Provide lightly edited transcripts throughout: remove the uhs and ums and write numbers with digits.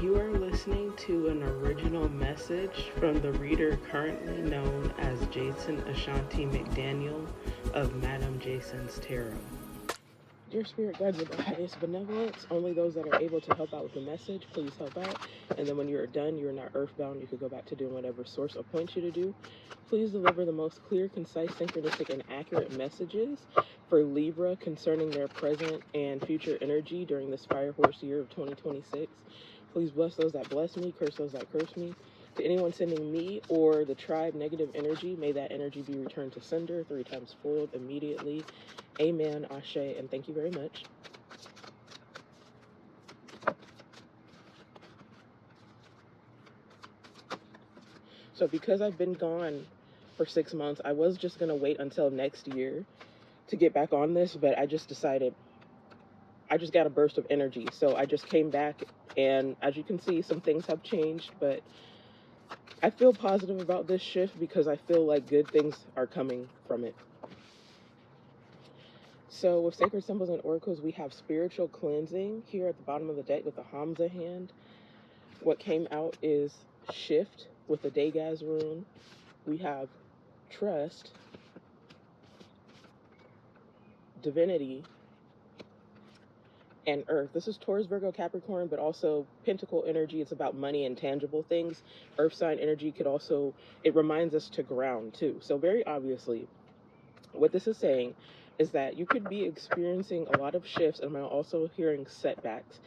You are listening to an original message from the reader currently known as Jason Ashanti McDaniel of Madam Jason's Tarot. Dear spirit guides of the highest benevolence, only those that are able to help out with the message, please help out. And then when you're done, you're not earthbound. You could go back to doing whatever source appoints you to do. Please deliver the most clear, concise, synchronistic, and accurate messages for Libra concerning their present and future energy during this Fire Horse year of 2026. Please bless those that bless me, curse those that curse me. To anyone sending me or the tribe negative energy, may that energy be returned to sender 3 times foiled immediately. Amen, Ashe, and thank you very much. So because I've been gone for 6 months, I was just going to wait until next year to get back on this, but I just decided I just got a burst of energy. So I just came back, and as you can see, some things have changed, but I feel positive about this shift because I feel like good things are coming from it. So with Sacred Symbols and Oracles, we have Spiritual Cleansing here at the bottom of the deck with the Hamza hand. What came out is Shift with the Dagaz rune. We have Trust, Divinity, and Earth. This is Taurus, Virgo, Capricorn, but also Pentacle energy. It's about money and tangible things. Earth sign energy could also, it reminds us to ground too. So very obviously, what this is saying is that you could be experiencing a lot of shifts, and I'm also hearing setbacks.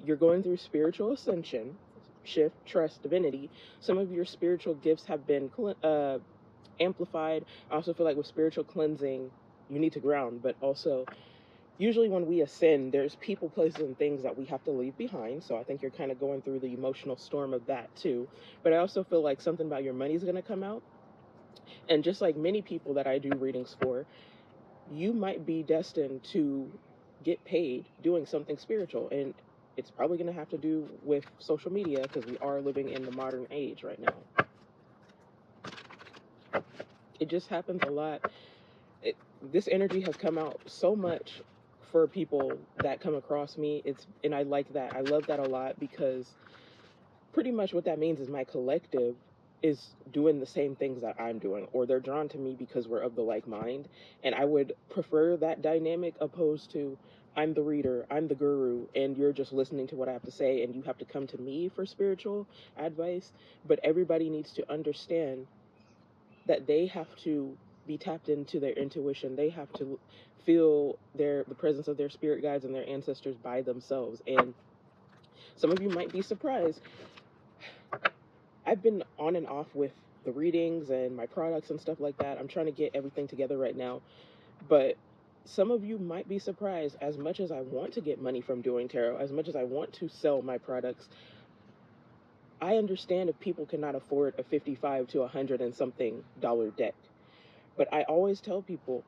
You're going through spiritual ascension, shift, trust, divinity. Some of your spiritual gifts have been amplified. I also feel like with spiritual cleansing, you need to ground, but also usually when we ascend, there's people, places, and things that we have to leave behind. So I think you're kind of going through the emotional storm of that too. But I also feel like something about your money is going to come out. And just like many people that I do readings for, you might be destined to get paid doing something spiritual. And it's probably going to have to do with social media because we are living in the modern age right now. It just happens a lot. This energy has come out so much for people that come across me. And I like that. I love that a lot because pretty much what that means is my collective is doing the same things that I'm doing, or they're drawn to me because we're of the like mind. And I would prefer that dynamic opposed to I'm the reader, I'm the guru, and you're just listening to what I have to say and you have to come to me for spiritual advice. But everybody needs to understand that they have to be tapped into their intuition. They have to feel the presence of their spirit guides and their ancestors by themselves. And some of you might be surprised. I've been on and off with the readings and my products and stuff like that. I'm trying to get everything together right now. But some of you might be surprised. As much as I want to get money from doing tarot, as much as I want to sell my products, I understand if people cannot afford a $55 to $100 and something deck. But I always tell people,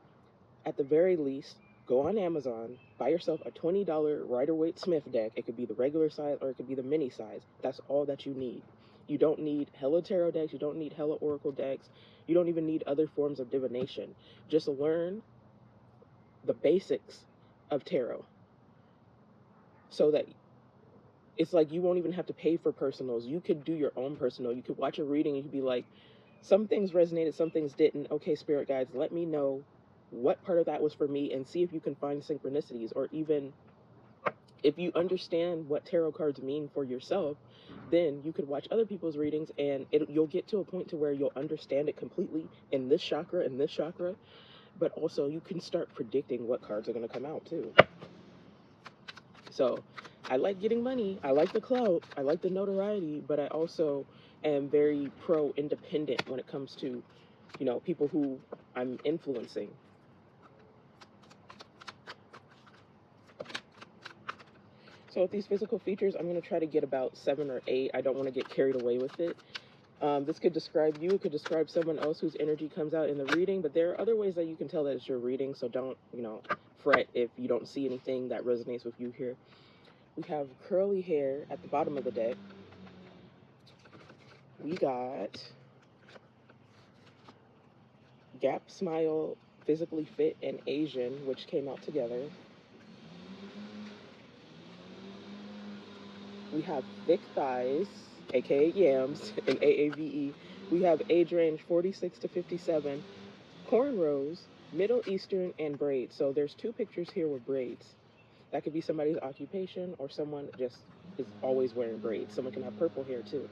at the very least, go on Amazon, buy yourself a $20 Rider-Waite Smith deck. It could be the regular size or it could be the mini size. That's all that you need. You don't need hella tarot decks. You don't need hella oracle decks. You don't even need other forms of divination. Just learn the basics of tarot so that it's like you won't even have to pay for personals. You could do your own personal. You could watch a reading and you'd be like, some things resonated, some things didn't. Okay, spirit guides, let me know what part of that was for me and see if you can find synchronicities, or even if you understand what tarot cards mean for yourself, then you could watch other people's readings and you'll get to a point to where you'll understand it completely in this chakra and this chakra, but also you can start predicting what cards are going to come out too. So I like getting money, I like the clout, I like the notoriety, but I also am very pro-independent when it comes to, you know, people who I'm influencing. So with these physical features, I'm going to try to get about 7 or 8. I don't want to get carried away with it. This could describe you. It could describe someone else whose energy comes out in the reading. But there are other ways that you can tell that it's your reading. So don't, fret if you don't see anything that resonates with you here. We have curly hair at the bottom of the deck. We got Gap, Smile, Physically Fit, and Asian, which came out together. We have thick thighs, aka yams, and AAVE. We have age range 46 to 57, cornrows, Middle Eastern, and braids. So there's two pictures here with braids. That could be somebody's occupation, or someone just is always wearing braids. Someone can have purple hair too.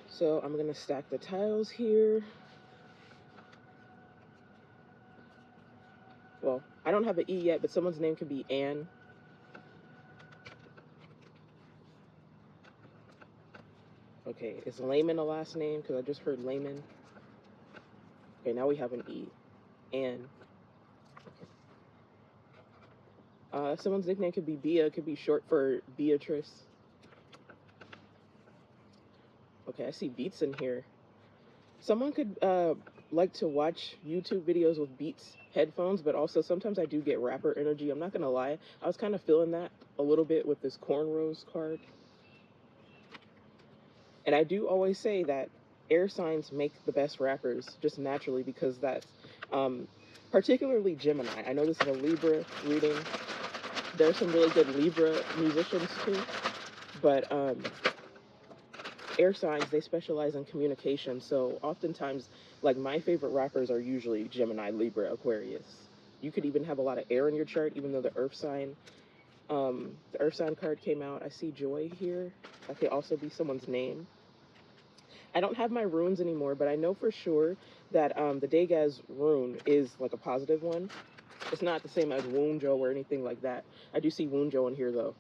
So I'm gonna stack the tiles here. Well, I don't have an E yet, but someone's name could be Anne. Okay, is Layman a last name? Because I just heard Layman. Okay, now we have an E. Anne. Someone's nickname could be Bea, could be short for Beatrice. Okay, I see Beats in here. Someone could like to watch YouTube videos with Beats headphones, but also sometimes I do get rapper energy. I'm not gonna lie. I was kind of feeling that a little bit with this cornrows card. And I do always say that air signs make the best rappers just naturally, because that's particularly Gemini. I know this is a Libra reading. There's some really good Libra musicians too, but air signs, they specialize in communication. So oftentimes, like, my favorite rappers are usually Gemini, Libra, Aquarius. You could even have a lot of air in your chart, even though the earth sign card came out. I see Joy here. That could also be someone's name. I don't have my runes anymore, but I know for sure that the Degas rune is like a positive one. It's not the same as Woonjo or anything like that. I do see Woonjo in here though,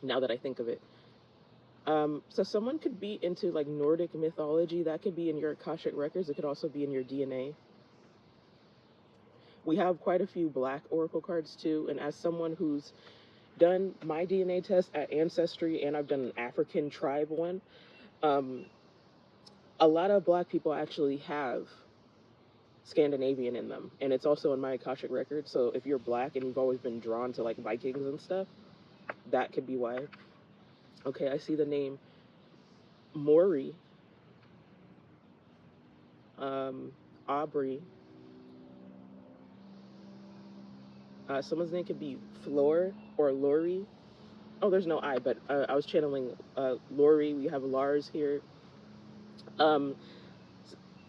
now that I think of it. So someone could be into like Nordic mythology. That could be in your Akashic records. It could also be in your DNA. We have quite a few black oracle cards too, and as someone who's done my DNA test at Ancestry, and I've done an African tribe one, a lot of black people actually have Scandinavian in them, and it's also in my Akashic record. So if you're black and you've always been drawn to like Vikings and stuff, that could be why. Okay, I see the name Maury, Aubrey. Someone's name could be Flor or Lori. Oh, there's no I, but I was channeling Lori. We have Lars here.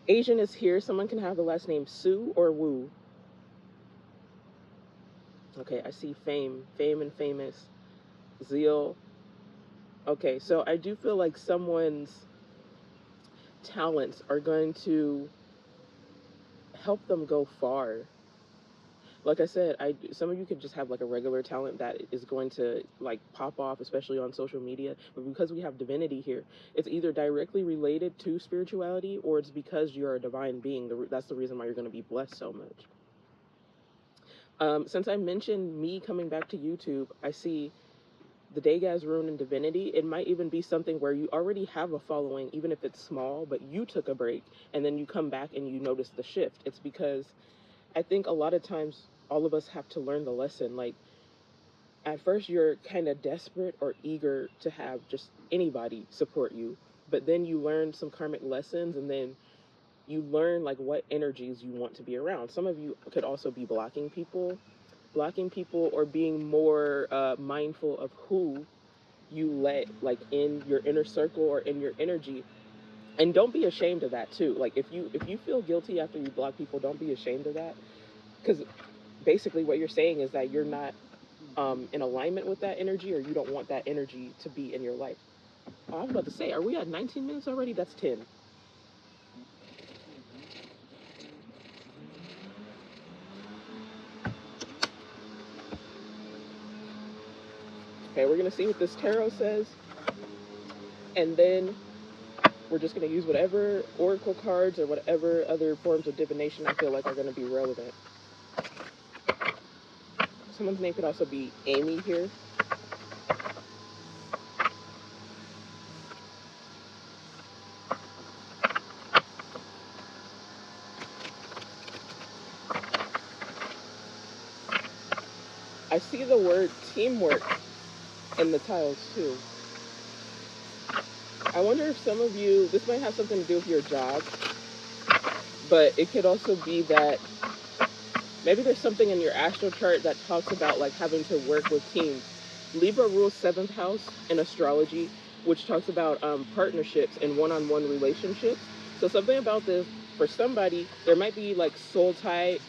Asian is here. Someone can have the last name Sue or Wu. Okay, I see Fame and Famous, Zeal. Okay, so I do feel like someone's talents are going to help them go far. Like I said, some of you could just have like a regular talent that is going to like pop off, especially on social media. But because we have divinity here, it's either directly related to spirituality, or it's because you're a divine being. That's the reason why you're going to be blessed so much. Since I mentioned me coming back to YouTube, I see the Degas rune and divinity. It might even be something where you already have a following, even if it's small, but you took a break and then you come back and you notice the shift. It's because I think a lot of times all of us have to learn the lesson. Like, at first you're kind of desperate or eager to have just anybody support you, but then you learn some karmic lessons, and then you learn like what energies you want to be around. Some of you could also be blocking people, or being more mindful of who you let like in your inner circle or in your energy. And don't be ashamed of that too. Like, if you feel guilty after you block people, don't be ashamed of that, because basically what you're saying is that you're not in alignment with that energy, or you don't want that energy to be in your life. I was about to say, are we at 19 minutes already? That's 10. Okay, we're gonna see what this tarot says, and then we're just gonna use whatever oracle cards or whatever other forms of divination I feel like are gonna be relevant. Someone's name could also be Amy here. I see the word teamwork in the tiles too. I wonder if some of you, this might have something to do with your job, but it could also be that maybe there's something in your astral chart that talks about like having to work with teams. Libra rules 7th house in astrology, which talks about partnerships and one-on-one relationships. So something about this, for somebody, there might be like soul tie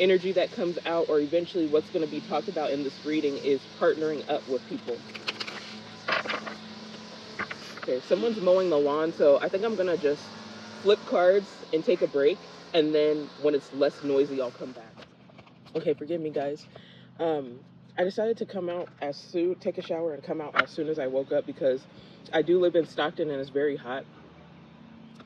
energy that comes out, or eventually what's going to be talked about in this reading is partnering up with people. Okay, someone's mowing the lawn, so I think I'm going to just flip cards and take a break, and then when it's less noisy, I'll come back. Okay, forgive me, guys. I decided to come out take a shower and come out as soon as I woke up because I do live in Stockton and it's very hot.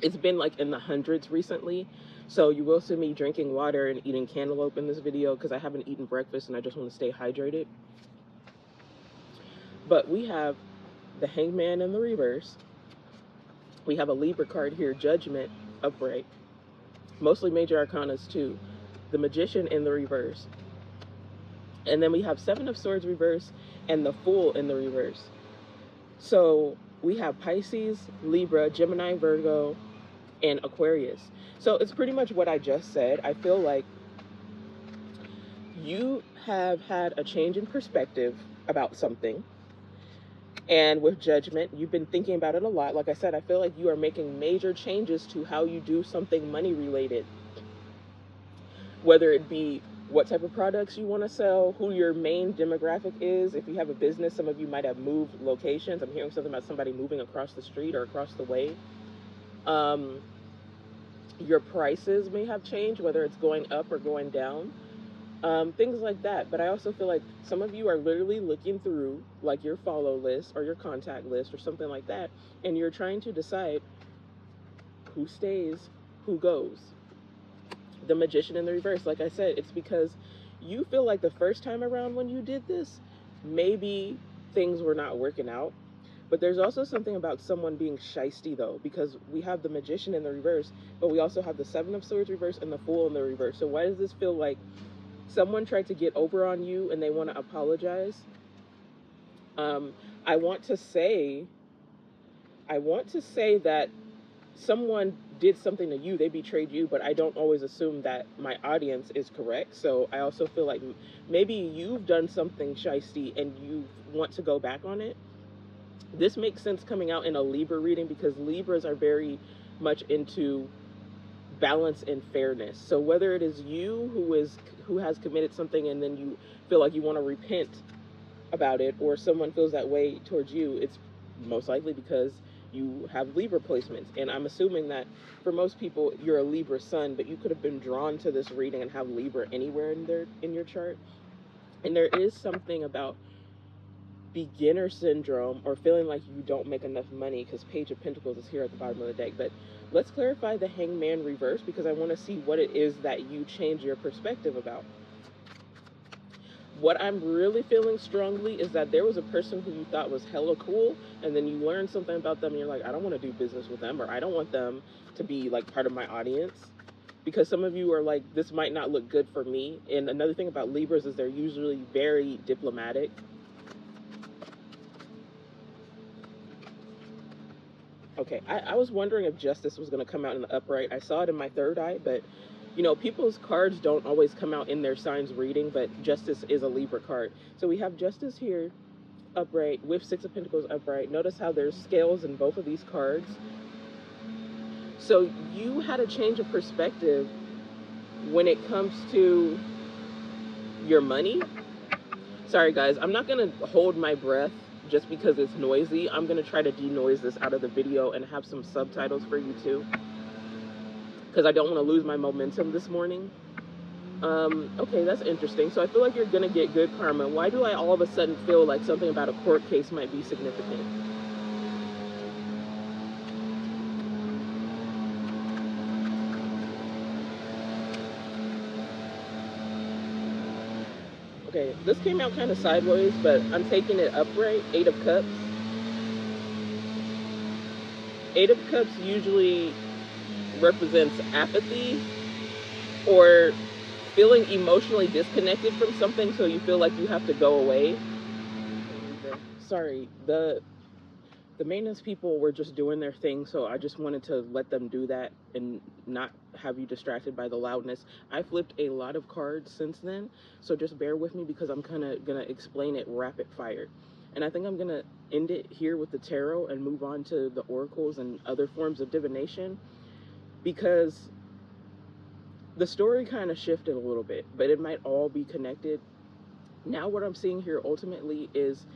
It's been like in the hundreds recently, so you will see me drinking water and eating cantaloupe in this video because I haven't eaten breakfast and I just want to stay hydrated. But we have the Hangman in the reverse. We have a Libra card here, Judgment, upright. Mostly major arcanas too. The Magician in the reverse. And then we have 7 of Swords reverse and the Fool in the reverse. So we have Pisces, Libra, Gemini, Virgo, and Aquarius. So it's pretty much what I just said. I feel like you have had a change in perspective about something. And with Judgment, you've been thinking about it a lot. Like I said, I feel like you are making major changes to how you do something money related. Whether it be what type of products you want to sell, who your main demographic is. If you have a business, some of you might have moved locations. I'm hearing something about somebody moving across the street or across the way. Your prices may have changed, whether it's going up or going down. Things like that. But I also feel like some of you are literally looking through like your follow list or your contact list or something like that, and you're trying to decide who stays, who goes. The Magician in the reverse, like I said, it's because you feel like the first time around when you did this, maybe things were not working out. But there's also something about someone being shisty though, because we have the Magician in the reverse, but we also have the 7 of Swords reverse and the Fool in the reverse. So why does this feel like someone tried to get over on you and they want to apologize? I want to say that someone did something to you, they betrayed you, but I don't always assume that my audience is correct. So I also feel like maybe you've done something shisty and you want to go back on it. This makes sense coming out in a Libra reading because Libras are very much into balance and fairness. So whether it is you who has committed something and then you feel like you want to repent about it, or someone feels that way towards you, it's most likely because you have Libra placements. And I'm assuming that for most people you're a Libra sun, but you could have been drawn to this reading and have Libra anywhere in your chart. And there is something about beginner syndrome or feeling like you don't make enough money, because Page of Pentacles is here at the bottom of the deck. But let's clarify the Hangman reverse because I want to see what it is that you change your perspective about. What I'm really feeling strongly is that there was a person who you thought was hella cool, and then you learn something about them and you're like, I don't want to do business with them, or I don't want them to be like part of my audience. Because some of you are like, this might not look good for me. And another thing about Libras is they're usually very diplomatic. Okay, I was wondering if Justice was going to come out in the upright. I saw it in my third eye, but you know, people's cards don't always come out in their signs reading, but Justice is a Libra card. So we have Justice here, upright, with 6 of Pentacles upright. Notice how there's scales in both of these cards. So you had a change of perspective when it comes to your money. Sorry guys, I'm not going to hold my breath just because it's noisy. I'm going to try to denoise this out of the video and have some subtitles for you too, because I don't want to lose my momentum this morning. Okay, that's interesting. So I feel like you're gonna get good karma. Why do I all of a sudden feel like something about a court case might be significant? Okay, this came out kind of sideways, but I'm taking it upright. 8 of Cups. 8 of Cups usually represents apathy or feeling emotionally disconnected from something, so you feel like you have to go away. Sorry, the maintenance people were just doing their thing, so I just wanted to let them do that and not have you distracted by the loudness. I flipped a lot of cards since then, so just bear with me because I'm kind of gonna explain it rapid fire. And I think I'm gonna end it here with the tarot and move on to the oracles and other forms of divination, because the story kind of shifted a little bit, but it might all be connected. Now what I'm seeing here ultimately is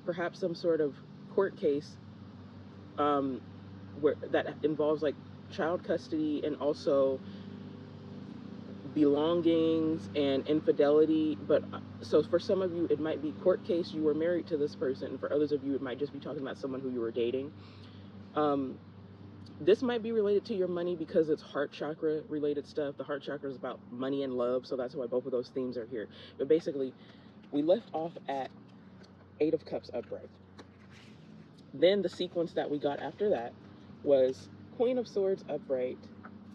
perhaps some sort of court case, where that involves like child custody and also belongings and infidelity. But so for some of you it might be court case, you were married to this person. For others of you it might just be talking about someone who you were dating. This might be related to your money because it's heart chakra related stuff. The heart chakra is about money and love, so that's why both of those themes are here. But basically we left off at 8 of Cups upright. Then the sequence that we got after that was Queen of Swords upright,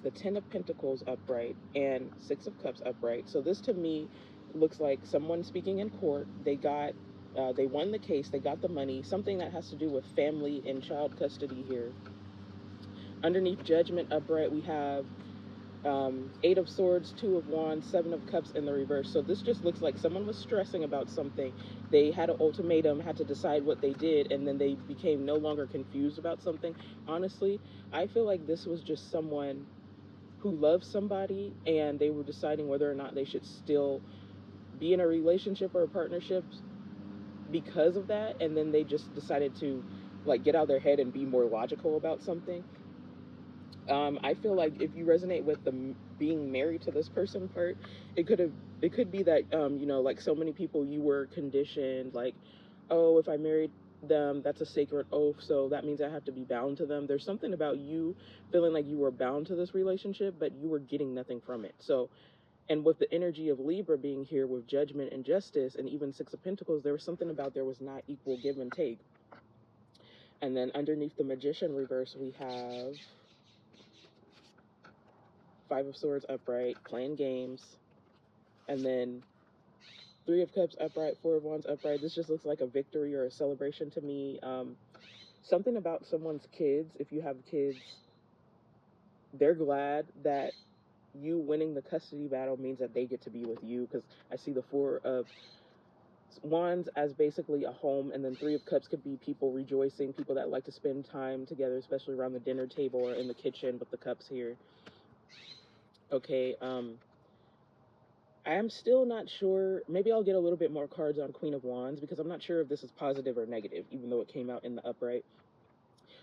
the 10 of Pentacles upright, and 6 of Cups upright. So this to me looks like someone speaking in court. They won the case, they got the money, something that has to do with family and child custody here. Underneath Judgment upright, we have 8 of Swords, 2 of Wands, 7 of Cups in the reverse. So this just looks like someone was stressing about something. They had an ultimatum, had to decide what they did, and then they became no longer confused about something. Honestly, I feel like this was just someone who loves somebody and they were deciding whether or not they should still be in a relationship or a partnership because of that, and then they just decided to like get out of their head and be more logical about something. I feel like if you resonate with the being married to this person part, it could be that you know, like so many people, you were conditioned like, oh, if I married them, that's a sacred oath, so that means I have to be bound to them. There's something about you feeling like you were bound to this relationship, but you were getting nothing from it. So, and with the energy of Libra being here with Judgment and Justice and even 6 of Pentacles, there was something about there was not equal give and take. And then underneath the Magician reverse, we have 5 of Swords upright, playing games, and then 3 of Cups upright, 4 of Wands upright. This just looks like a victory or a celebration to me. Something about someone's kids. If you have kids, they're glad that you winning the custody battle means that they get to be with you, because I see the 4 of Wands as basically a home, and then 3 of Cups could be people rejoicing, people that like to spend time together, especially around the dinner table or in the kitchen with the cups here. Okay, I am still not sure. Maybe I'll get a little bit more cards on Queen of Wands, because I'm not sure if this is positive or negative, even though it came out in the upright.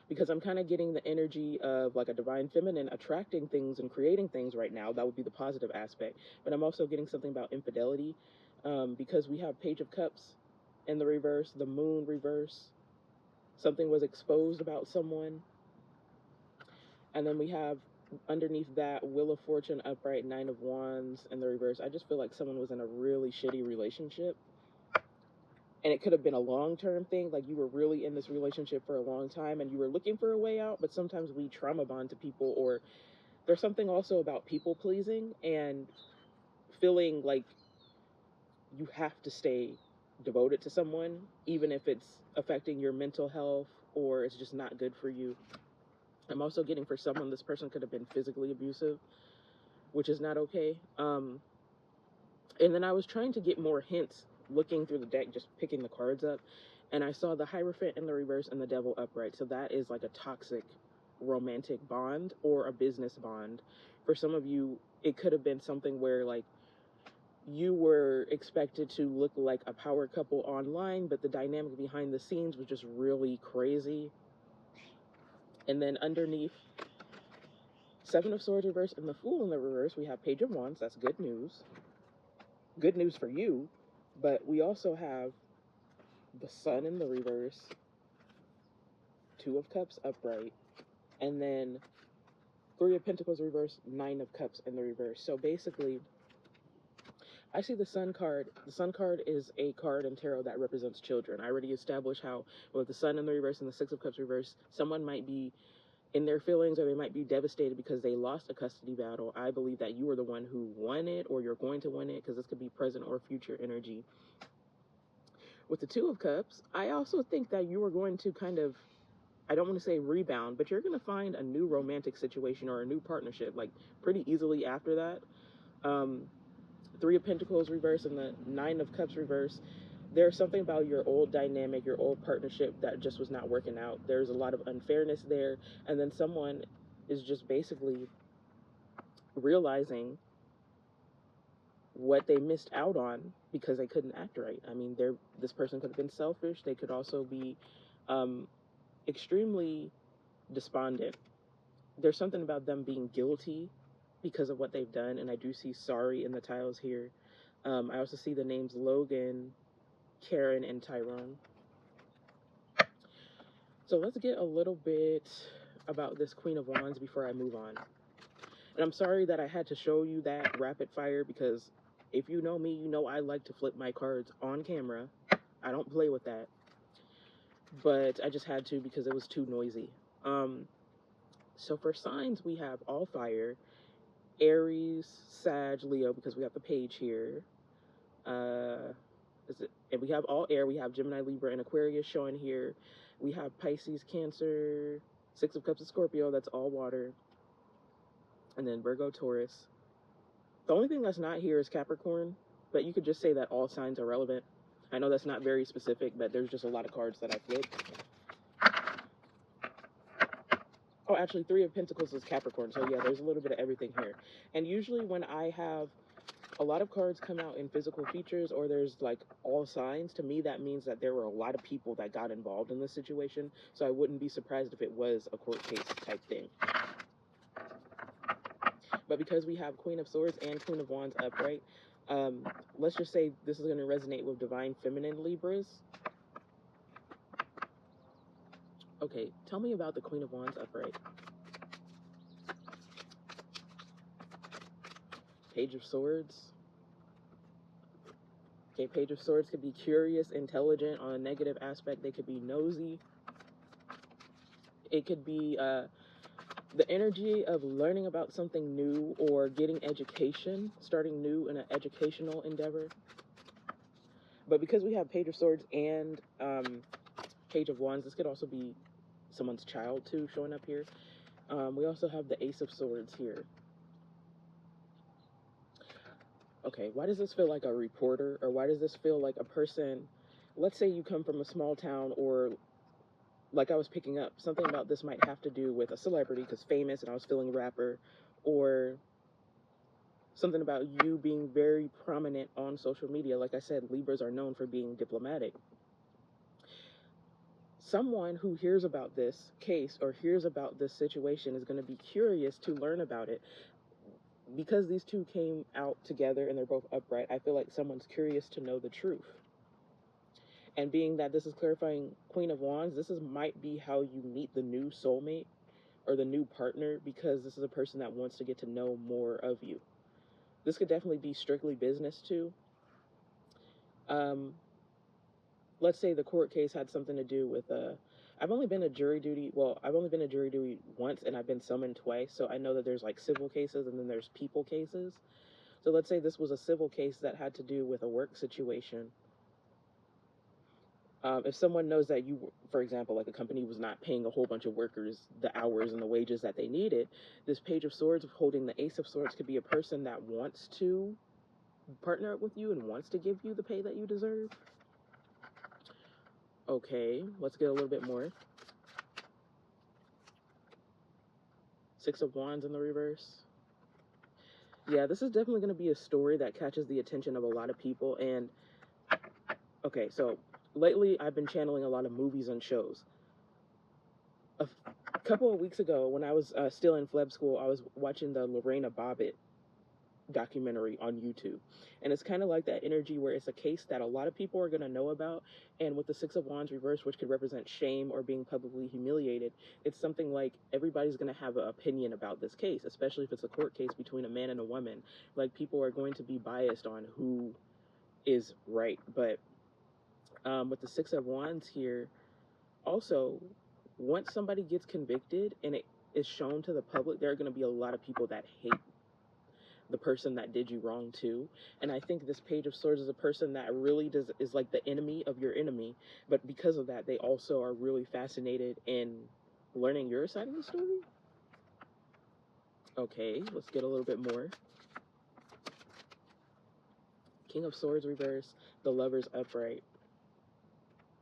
Because I'm kind of getting the energy of like a divine feminine attracting things and creating things right now. That would be the positive aspect. But I'm also getting something about infidelity, because we have Page of Cups in the reverse, the Moon reverse. Something was exposed about someone. And then we have underneath that Wheel of Fortune upright, 9 of Wands in the reverse. I just feel like someone was in a really shitty relationship, and it could have been a long-term thing, like you were really in this relationship for a long time and you were looking for a way out. But sometimes we trauma bond to people, or there's something also about people pleasing and feeling like you have to stay devoted to someone even if it's affecting your mental health or it's just not good for you. I'm also getting, for someone, this person could have been physically abusive, which is not okay. And then I was trying to get more hints looking through the deck, just picking the cards up, and I saw the Hierophant in the reverse and the Devil upright. So that is like a toxic romantic bond or a business bond. For some of you, it could have been something where like you were expected to look like a power couple online, but the dynamic behind the scenes was just really crazy. And then underneath 7 of Swords reverse and the Fool in the reverse, we have Page of Wands. That's good news. Good news for you. But we also have the Sun in the reverse, 2 of Cups upright, and then 3 of Pentacles reverse, 9 of Cups in the reverse. So basically, I see the Sun card. The Sun card is a card in tarot that represents children. I already established how with the Sun in the reverse and the 6 of Cups reverse, someone might be in their feelings, or they might be devastated because they lost a custody battle. I believe that you are the one who won it, or you're going to win it, because this could be present or future energy. With the Two of Cups, I also think that you are going to kind of, I don't want to say rebound, but you're going to find a new romantic situation or a new partnership, like, pretty easily after that. Three of Pentacles reverse and the Nine of Cups reverse. There's something about your old dynamic, your old partnership that just was not working out. There's a lot of unfairness there, and then someone is just basically realizing what they missed out on because they couldn't act right. I mean, this person could have been selfish. They could also be extremely despondent. There's something about them being guilty because of what they've done, and I do see sorry in the tiles here. I also see the names Logan, Karen, and Tyrone. So let's get a little bit about this Queen of Wands before I move on. And I'm sorry that I had to show you that rapid fire, because if you know me, you know I like to flip my cards on camera. I don't play with that. But I just had to because it was too noisy. So for signs, we have all fire, Aries, Sag, Leo, because we have the page here. And we have all air. We have Gemini, Libra, and Aquarius showing here. We have Pisces, Cancer, Six of Cups of Scorpio, that's all water. And then Virgo, Taurus. The only thing that's not here is Capricorn, but you could just say that all signs are relevant. I know that's not very specific, but there's just a lot of cards that I flipped. Oh, actually, Three of Pentacles is Capricorn, so yeah, there's a little bit of everything here. And usually when I have a lot of cards come out in physical features, or there's like all signs, to me that means that there were a lot of people that got involved in this situation, so I wouldn't be surprised if it was a court case type thing. But because we have Queen of Swords and Queen of Wands upright, let's just say this is going to resonate with Divine Feminine Libras. Okay, tell me about the Queen of Wands upright. Page of Swords. Okay, Page of Swords could be curious, intelligent. On a negative aspect, they could be nosy. It could be the energy of learning about something new or getting education, starting new in an educational endeavor. But because we have Page of Swords and Page of Wands, this could also be someone's child too showing up here. We also have the Ace of Swords here. Okay, why does this feel like a reporter, or why does this feel like a person? Let's say you come from a small town, or like I was picking up, something about this might have to do with a celebrity, because famous, and I was feeling rapper, or something about you being very prominent on social media. Like I said, Libras are known for being diplomatic. Someone who hears about this case or hears about this situation is going to be curious to learn about it. Because these two came out together and they're both upright, I feel like someone's curious to know the truth. And being that this is clarifying Queen of Wands, might be how you meet the new soulmate or the new partner, because this is a person that wants to get to know more of you. This could definitely be strictly business too. Let's say the court case had something to do with I've only been a jury duty once, and I've been summoned twice, so I know that there's like civil cases and then there's people cases. So let's say this was a civil case that had to do with a work situation. If someone knows that you, for example, like a company was not paying a whole bunch of workers the hours and the wages that they needed, this Page of Swords holding the Ace of Swords could be a person that wants to partner up with you and wants to give you the pay that you deserve. Okay, let's get a little bit more. Six of Wands in the reverse. Yeah, this is definitely going to be a story that catches the attention of a lot of people. And okay, so lately I've been channeling a lot of movies and shows. A couple of weeks ago, when I was still in Fleb school, I was watching the Lorena Bobbitt documentary on YouTube. And it's kind of like that energy where it's a case that a lot of people are going to know about. And with the Six of Wands reverse, which could represent shame or being publicly humiliated, it's something like everybody's going to have an opinion about this case, especially if it's a court case between a man and a woman. Like, people are going to be biased on who is right. But with the Six of Wands here, also, once somebody gets convicted, and is shown to the public, there are going to be a lot of people that hate the person that did you wrong too. And I think this Page of Swords is a person that really is like the enemy of your enemy, but because of that, they also are really fascinated in learning your side of the story. Okay, let's get a little bit more. King of Swords reverse, the Lovers upright.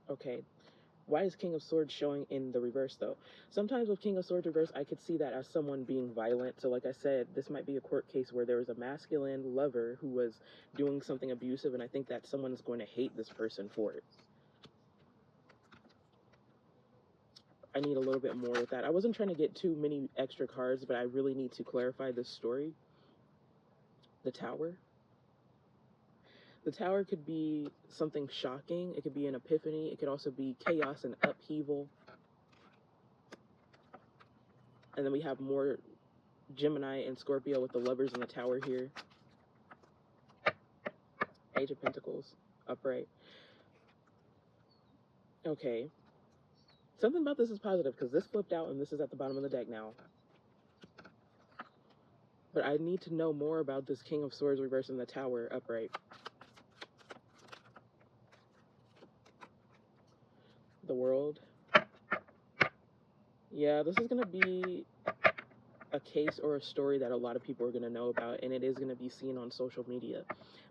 Okay, why is King of Swords showing in the reverse though? Sometimes with King of Swords reverse, I could see that as someone being violent. So like I said, this might be a court case where there was a masculine lover who was doing something abusive, and I think that someone is going to hate this person for it. I need a little bit more with that. I wasn't trying to get too many extra cards, but I really need to clarify this story. The Tower. The Tower could be something shocking. It could be an epiphany. It could also be chaos and upheaval. And then we have more Gemini and Scorpio with the Lovers in the Tower here. Age of Pentacles, upright. Okay. Something about this is positive because this flipped out and this is at the bottom of the deck now. But I need to know more about this King of Swords reverse in the Tower, upright. The World. Yeah, this is going to be a case or a story that a lot of people are going to know about, and it is going to be seen on social media.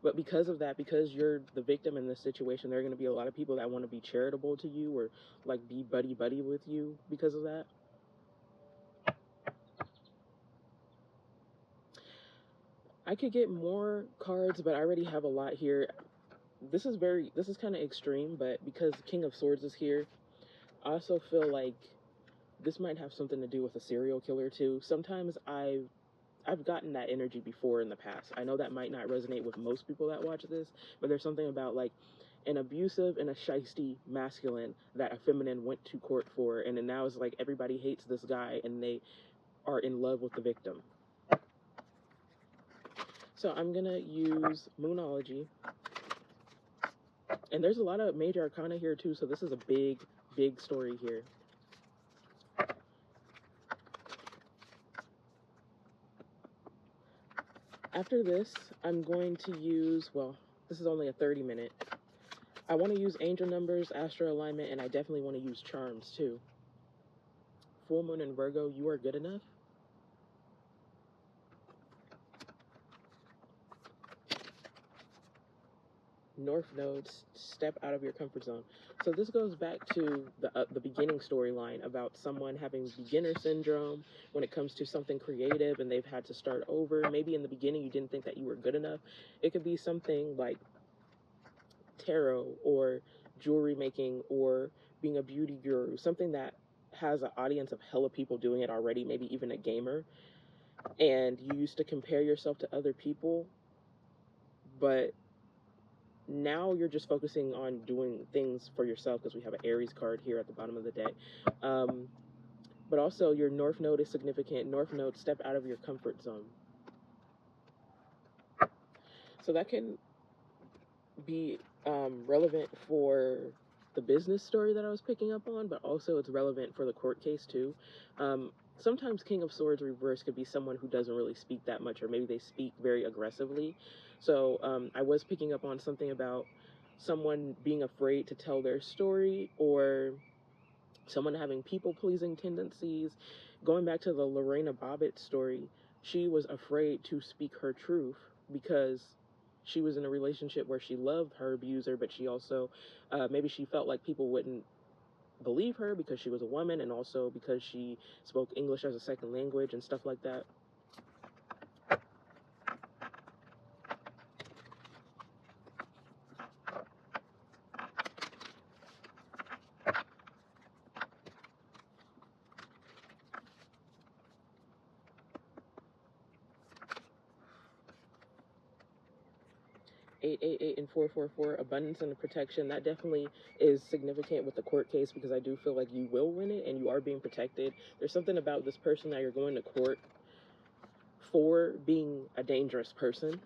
But because of that, because you're the victim in this situation, there are going to be a lot of people that want to be charitable to you or like be buddy-buddy with you because of that. I could get more cards, but I already have a lot here. This is kind of extreme, but because King of Swords is here, I also feel like this might have something to do with a serial killer too. Sometimes I've gotten that energy before in the past. I know that might not resonate with most people that watch this, but there's something about like an abusive and a shisty masculine that a feminine went to court for, and then now it's like everybody hates this guy and they are in love with the victim. So I'm gonna use Moonology. And there's a lot of major arcana here too, so this is a big, big story here. After this, I'm going to use, well, this is only a 30-minute. I want to use angel numbers, astro alignment, and I definitely want to use charms too. Full moon in Virgo, you are good enough. North nodes, step out of your comfort zone. So this goes back to the beginning storyline about someone having beginner syndrome when it comes to something creative and they've had to start over. Maybe in the beginning you didn't think that you were good enough. It could be something like tarot or jewelry making or being a beauty guru, something that has an audience of hella people doing it already, maybe even a gamer, and you used to compare yourself to other people, but now you're just focusing on doing things for yourself because we have an Aries card here at the bottom of the deck. But also your North Node is significant. North Node, step out of your comfort zone. So that can be relevant for the business story that I was picking up on, but also it's relevant for the court case too. Sometimes King of Swords reverse could be someone who doesn't really speak that much, or maybe they speak very aggressively. So I was picking up on something about someone being afraid to tell their story, or someone having people-pleasing tendencies. Going back to the Lorena Bobbitt story, she was afraid to speak her truth because she was in a relationship where she loved her abuser, but she also, maybe she felt like people wouldn't believe her because she was a woman, and also because she spoke English as a second language and stuff like that. Eight, 8, and 4, abundance and protection. That definitely is significant with the court case because I do feel like you will win it and you are being protected. There's something about this person that you're going to court for being a dangerous person.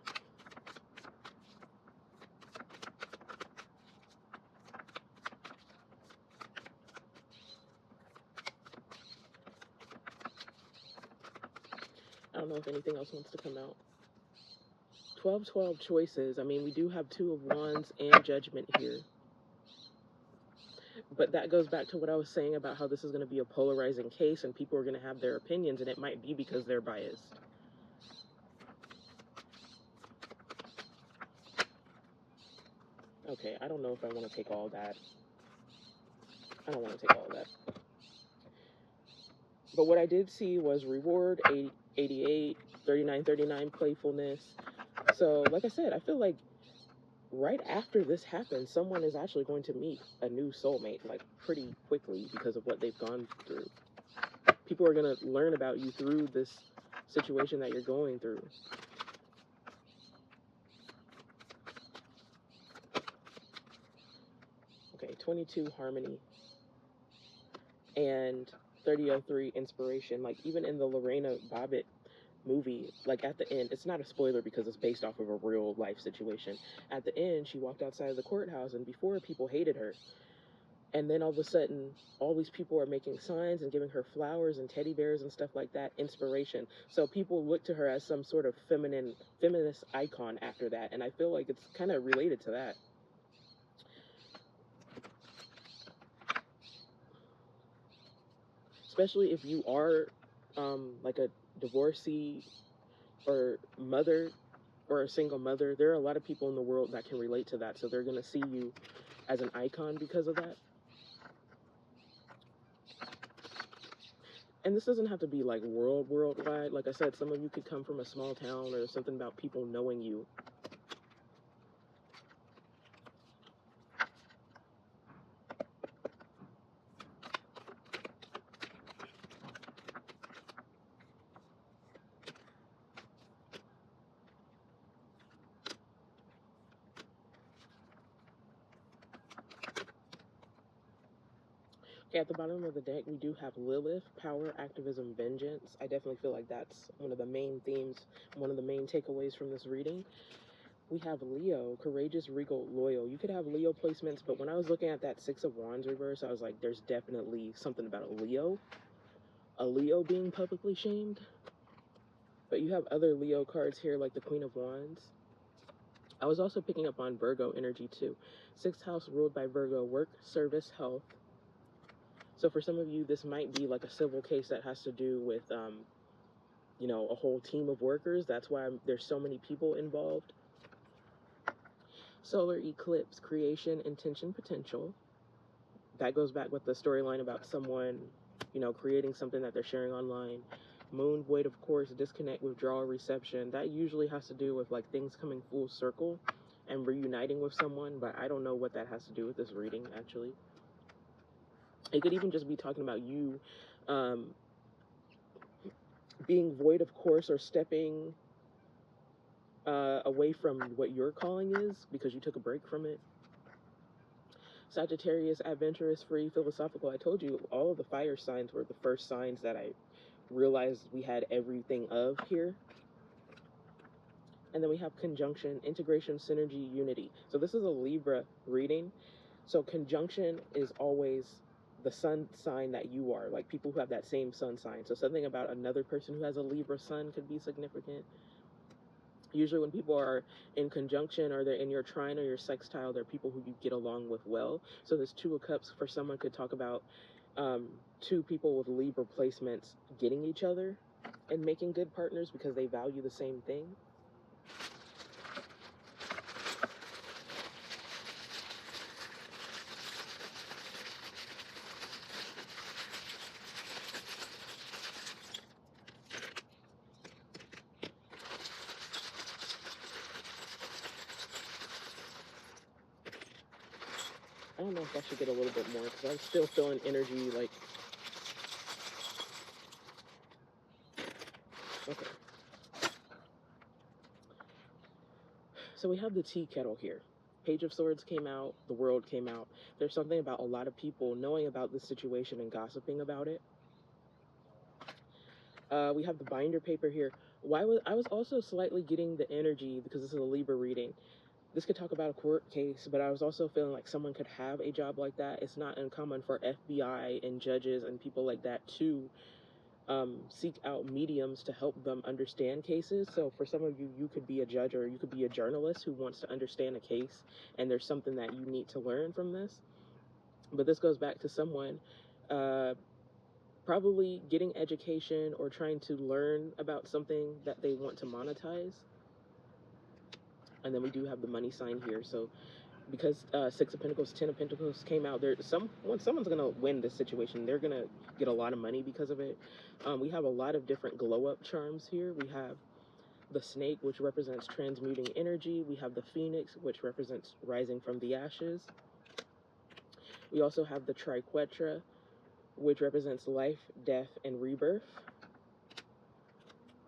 don't know if anything else wants to come out. 12 choices. I mean, we do have 2 of Wands and Judgment here. But that goes back to what I was saying about how this is going to be a polarizing case and people are going to have their opinions, and it might be because they're biased. Okay, I don't know if I want to take all that. I don't want to take all that. But what I did see was reward, 88, 39, playfulness. So, like I said, I feel like right after this happens, someone is actually going to meet a new soulmate, like, pretty quickly because of what they've gone through. People are going to learn about you through this situation that you're going through. Okay, 22, harmony. And 3003, inspiration. Like, even in the Lorena Bobbitt movie, like, at the end, it's not a spoiler because it's based off of a real life situation. At the end, she walked outside of the courthouse, and before, people hated her. And then all of a sudden, all these people are making signs and giving her flowers and teddy bears and stuff like that, inspiration. So people look to her as some sort of feminist icon after that, and I feel like it's kind of related to that. Especially if you are like a divorcee or mother or a single mother. There are a lot of people in the world that can relate to that, so they're going to see you as an icon because of that. And this doesn't have to be like worldwide. Like I said, some of you could come from a small town, or something about people knowing you. Okay, at the bottom of the deck, we do have Lilith, power, activism, vengeance. I definitely feel like that's one of the main themes, one of the main takeaways from this reading. We have Leo, courageous, regal, loyal. You could have Leo placements, but when I was looking at that 6 of Wands reverse, I was like, there's definitely something about a Leo being publicly shamed. But you have other Leo cards here, like the Queen of Wands. I was also picking up on Virgo energy too. 6th house ruled by Virgo, work, service, health. So for some of you, this might be like a civil case that has to do with, you know, a whole team of workers. That's why there's so many people involved. Solar eclipse, creation, intention, potential. That goes back with the storyline about someone, you know, creating something that they're sharing online. Moon, void, of course, disconnect, withdrawal, reception. That usually has to do with like things coming full circle and reuniting with someone, but I don't know what that has to do with this reading, actually. It could even just be talking about you being void of course, or stepping away from what your calling is because you took a break from it. Sagittarius, adventurous, free, philosophical. I told you all of the fire signs were the first signs that I realized we had everything of here. And then we have conjunction, integration, synergy, unity. So this is a Libra reading. So conjunction is always the sun sign that you are, like people who have that same sun sign. So something about another person who has a Libra sun could be significant. Usually when people are in conjunction, or they're in your trine or your sextile, they're people who you get along with well. So this 2 of Cups for someone could talk about 2 people with Libra placements getting each other and making good partners because they value the same thing. I don't know if I should get a little bit more because I'm still feeling energy like... Okay. So we have the tea kettle here. Page of Swords came out, the World came out. There's something about a lot of people knowing about this situation and gossiping about it. We have the binder paper here. I was also slightly getting the energy, because this is a Libra reading. This could talk about a court case, but I was also feeling like someone could have a job like that. It's not uncommon for FBI and judges and people like that to seek out mediums to help them understand cases. So for some of you, you could be a judge or you could be a journalist who wants to understand a case, and there's something that you need to learn from this. But this goes back to someone probably getting education or trying to learn about something that they want to monetize. And then we do have the money sign here. So because Six of Pentacles, Ten of Pentacles came out, someone's gonna win this situation. They're gonna get a lot of money because of it. We have a lot of different glow up charms here. We have the snake, which represents transmuting energy. We have the phoenix, which represents rising from the ashes. We also have the triquetra, which represents life, death, and rebirth.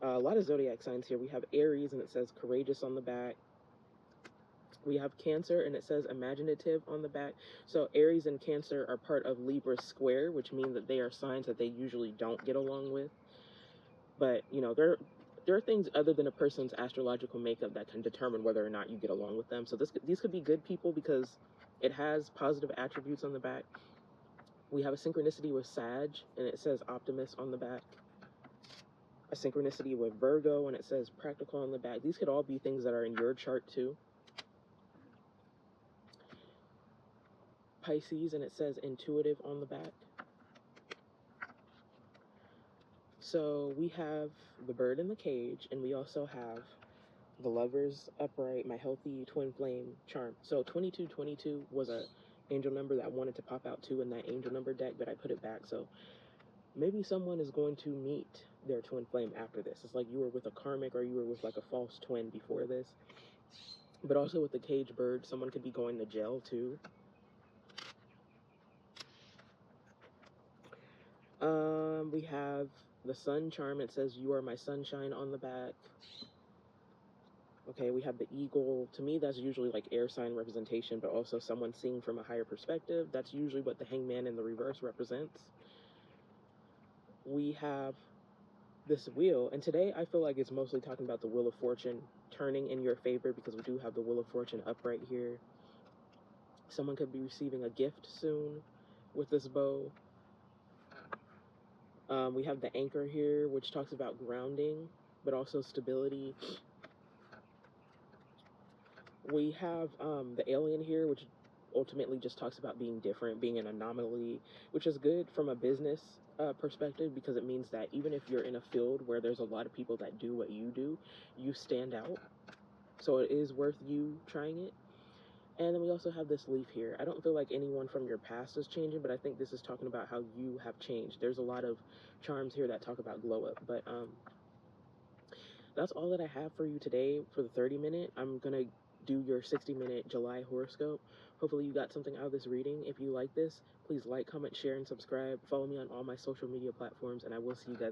A lot of zodiac signs here. We have Aries, and it says courageous on the back. We have Cancer, and it says imaginative on the back. So Aries and Cancer are part of Libra square, which means that they are signs that they usually don't get along with. But, you know, there are things other than a person's astrological makeup that can determine whether or not you get along with them. So these could be good people because it has positive attributes on the back. We have a synchronicity with Sag, and it says optimist on the back. A synchronicity with Virgo, and it says practical on the back. These could all be things that are in your chart too. Pisces, and it says intuitive on the back. So we have the bird in the cage, and we also have the lovers upright, my healthy twin flame charm. So 2222 was a angel number that wanted to pop out too in that angel number deck, but I put it back. So maybe someone is going to meet their twin flame after this. It's like you were with a karmic or you were with like a false twin before this. But also with the cage bird, someone could be going to jail too. We have the sun charm. It says you are my sunshine on the back. Okay, we have the eagle. To me, that's usually like air sign representation, but also someone seeing from a higher perspective. That's usually what the hangman in the reverse represents. We have this wheel, and today I feel like it's mostly talking about the wheel of fortune turning in your favor, because we do have the wheel of fortune upright here. Someone could be receiving a gift soon with this bow. We have the anchor here, which talks about grounding, but also stability. We have the alien here, which ultimately just talks about being different, being an anomaly, which is good from a business perspective, because it means that even if you're in a field where there's a lot of people that do what you do, you stand out. So it is worth you trying it. And then we also have this leaf here. I don't feel like anyone from your past is changing, but I think this is talking about how you have changed. There's a lot of charms here that talk about glow up, but that's all that I have for you today for the 30-minute. I'm gonna do your 60-minute July horoscope. Hopefully you got something out of this reading. If you like this, please like, comment, share, and subscribe. Follow me on all my social media platforms, and I will see you guys